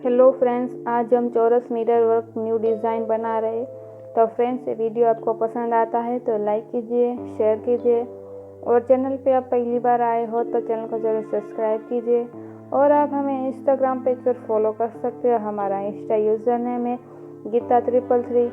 Hello friends, आज हम चौरस मिरर वर्क न्यू डिज़ाइन बना रहे हैं। तो फ्रेंड्स, ये वीडियो आपको पसंद आता है तो लाइक कीजिए, शेयर कीजिए और चैनल पे आप पहली बार आए हो तो चैनल को ज़रूर सब्सक्राइब कीजिए। और आप हमें इंस्टाग्राम पेज पर फॉलो कर सकते हो। हमारा इंस्टा यूज़र नेम है गीता333।